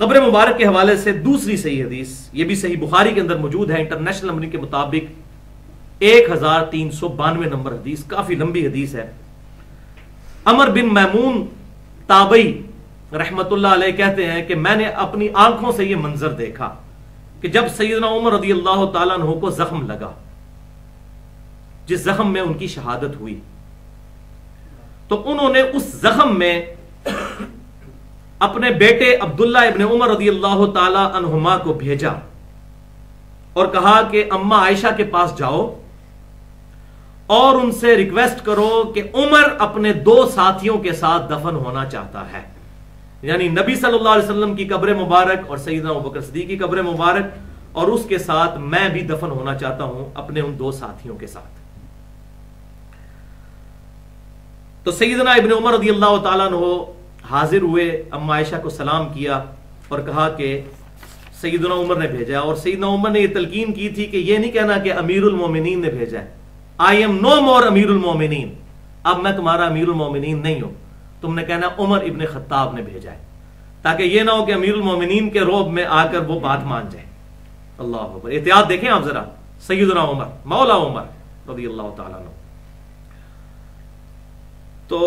قبر مبارک کے حوالے سے دوسری صحیح حدیث، یہ بھی صحیح بخاری کے اندر موجود ہے، انٹرنیشنل نمبر کے مطابق 1392 نمبر حدیث، کافی لمبی حدیث ہے۔ عمر بن میمون تابعی رحمت اللہ علیہ کہتے ہیں کہ میں نے اپنی آنکھوں سے یہ منظر دیکھا کہ جب سیدنا عمر رضی اللہ تعالیٰ عنہ کو زخم لگا، جس زخم میں ان کی شہادت ہوئی، تو انہوں نے اس زخم میں اپنے بیٹے عبداللہ ابن عمر رضی اللہ تعالی عنہما کو بھیجا اور کہا کہ اماں عائشہ کے پاس جاؤ اور ان سے ریکویسٹ کرو کہ عمر اپنے 2 ساتھیوں کے ساتھ دفن ہونا چاہتا ہے، یعنی نبی صلی اللہ علیہ وسلم کی قبر مبارک اور سیدنا ابوبکر صدیق کی قبر مبارک، اور اس کے ساتھ میں بھی دفن ہونا چاہتا ہوں اپنے ان 2 ساتھیوں کے ساتھ۔ تو سیدنا ابن عمر رضی اللہ تعالیٰ عنہ حاضر ہوئے، اما عائشہ کو سلام کیا اور کہا کہ سیدنا عمر نے بھیجا، اور سیدنا عمر نے یہ تلقین کی تھی کہ یہ نہیں کہنا کہ امیر المومنین نے بھیجا ہے، آئی ایم نو مور امیر المومنین، اب میں تمہارا امیر المومنین نہیں ہوں، تم نے کہنا عمر ابن خطاب نے بھیجا ہے، تاکہ یہ نہ ہو کہ امیر المومنین کے روب میں آ کر وہ بات مان جائے۔ اللہ اکبر، احتیاط دیکھیں آپ ذرا، سیدنا عمر مولا عمر رضی اللہ تعالیٰ عنہ۔ تو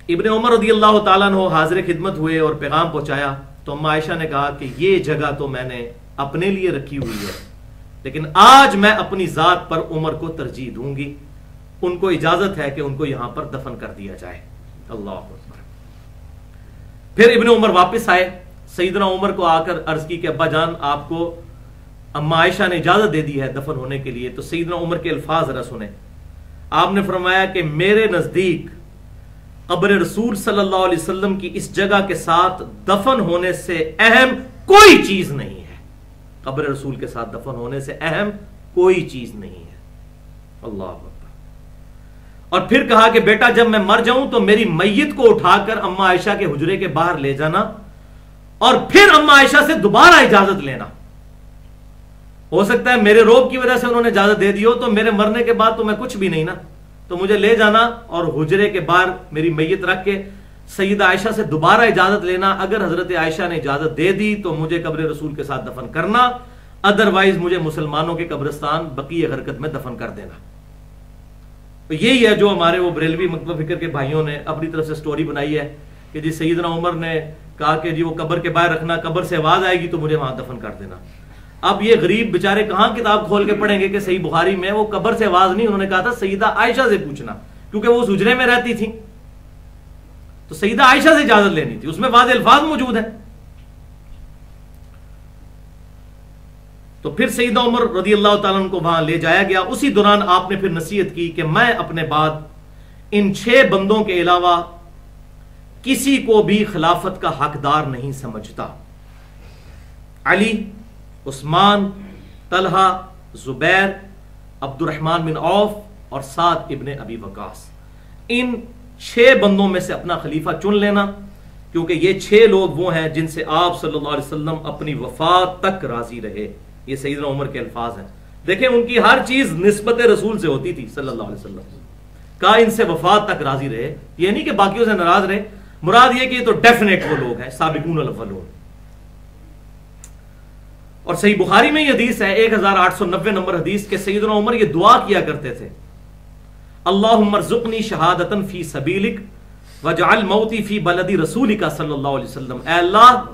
ابن عمر رضی اللہ تعالیٰ عنہ حاضر خدمت ہوئے اور پیغام پہنچایا، تو اما عائشہ نے کہا کہ یہ جگہ تو میں نے اپنے لیے رکھی ہوئی ہے، لیکن آج میں اپنی ذات پر عمر کو ترجیح دوں گی، ان کو اجازت ہے کہ ان کو یہاں پر دفن کر دیا جائے۔ اللہ اکبر۔ پھر ابن عمر واپس آئے، سیدنا عمر کو آ کر عرض کی کہ ابا جان آپ کو اما عائشہ نے اجازت دے دی ہے دفن ہونے کے لیے۔ تو سیدنا عمر کے الفاظ ذرا سنیں، آپ نے فرمایا کہ میرے نزدیک قبر رسول صلی اللہ علیہ وسلم کی اس جگہ کے ساتھ دفن ہونے سے اہم کوئی چیز نہیں ہے، قبر رسول کے ساتھ دفن ہونے سے اہم کوئی چیز نہیں ہے۔ اللہ اکبر۔ اور پھر کہا کہ بیٹا جب میں مر جاؤں تو میری میت کو اٹھا کر اما عائشہ کے حجرے کے باہر لے جانا، اور پھر اما عائشہ سے دوبارہ اجازت لینا۔ ہو سکتا ہے میرے روب کی وجہ سے انہوں نے اجازت دے دی ہو، تو میرے مرنے کے بعد تو میں کچھ بھی نہیں نا، تو مجھے لے جانا اور حجرے کے باہر میری میت رکھ کے سیدہ عائشہ سے دوبارہ اجازت لینا۔ اگر حضرت عائشہ نے اجازت دے دی تو مجھے قبر رسول کے ساتھ دفن کرنا، ادروائز مجھے مسلمانوں کے قبرستان بقیع غرقد میں دفن کر دینا۔ تو یہی ہے جو ہمارے وہ بریلوی مکتبہ فکر کے بھائیوں نے اپنی طرف سے سٹوری بنائی ہے کہ جی سیدنا عمر نے کہا کہ جی وہ قبر کے باہر رکھنا، قبر سے آواز آئے گی تو مجھے وہاں دفن کر دینا۔ اب یہ غریب بیچارے کہاں کتاب کھول کے پڑھیں گے کہ صحیح بخاری میں وہ قبر سے آواز نہیں، انہوں نے کہا تھا سیدہ عائشہ سے پوچھنا، کیونکہ وہ اس حجرے میں رہتی تھی، تو سیدہ عائشہ سے اجازت لینی تھی، اس میں واضح الفاظ موجود ہیں۔ تو پھر سیدنا عمر رضی اللہ تعالیٰ عنہ کو وہاں لے جایا گیا۔ اسی دوران آپ نے پھر نصیحت کی کہ میں اپنے بعد ان 6 بندوں کے علاوہ کسی کو بھی خلافت کا حقدار نہیں سمجھتا، علی، عثمان، طلحہ، زبیر، عبد الرحمن بن عوف اور سعد ابن ابی وقاص، ان 6 بندوں میں سے اپنا خلیفہ چن لینا، کیونکہ یہ 6 لوگ وہ ہیں جن سے آپ صلی اللہ علیہ وسلم اپنی وفات تک راضی رہے۔ یہ سیدنا عمر کے الفاظ ہیں، دیکھیں ان کی ہر چیز نسبت رسول سے ہوتی تھی صلی اللہ علیہ وسلم، کہا ان سے وفات تک راضی رہے، یہ نہیں کہ باقیوں سے ناراض رہے، مراد یہ کہ یہ تو ڈیفینیٹ وہ لوگ ہیں سابقون الاولون۔ اور صحیح بخاری میں یہ حدیث ہے 1890 نمبر حدیث کہ سیدنا عمر یہ دعا کیا کرتے تھے، اللہم ارزقنی شہادتن فی سبیلک وجعل موتی فی بلدی رسولک صلی اللہ علیہ وسلم، اے اللہ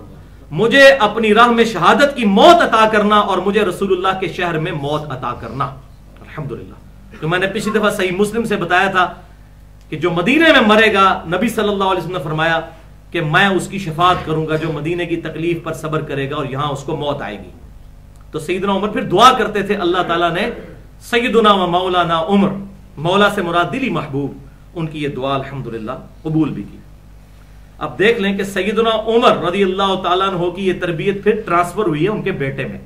مجھے اپنی راہ میں شہادت کی موت عطا کرنا اور مجھے رسول اللہ کے شہر میں موت عطا کرنا۔ الحمدللہ، تو میں نے پچھلی دفعہ صحیح مسلم سے بتایا تھا کہ جو مدینے میں مرے گا، نبی صلی اللہ علیہ وسلم نے فرمایا کہ میں اس کی شفاعت کروں گا جو مدینے کی تکلیف پر صبر کرے گا اور یہاں اس کو موت آئے گی۔ تو سیدنا عمر پھر دعا کرتے تھے، اللہ تعالیٰ نے سیدنا و مولانا عمر، مولا سے مراد دلی محبوب، ان کی یہ دعا الحمدللہ قبول بھی کی۔ اب دیکھ لیں کہ سیدنا عمر رضی اللہ تعالیٰ عنہ کی یہ تربیت پھر ٹرانسفر ہوئی ہے ان کے بیٹے میں۔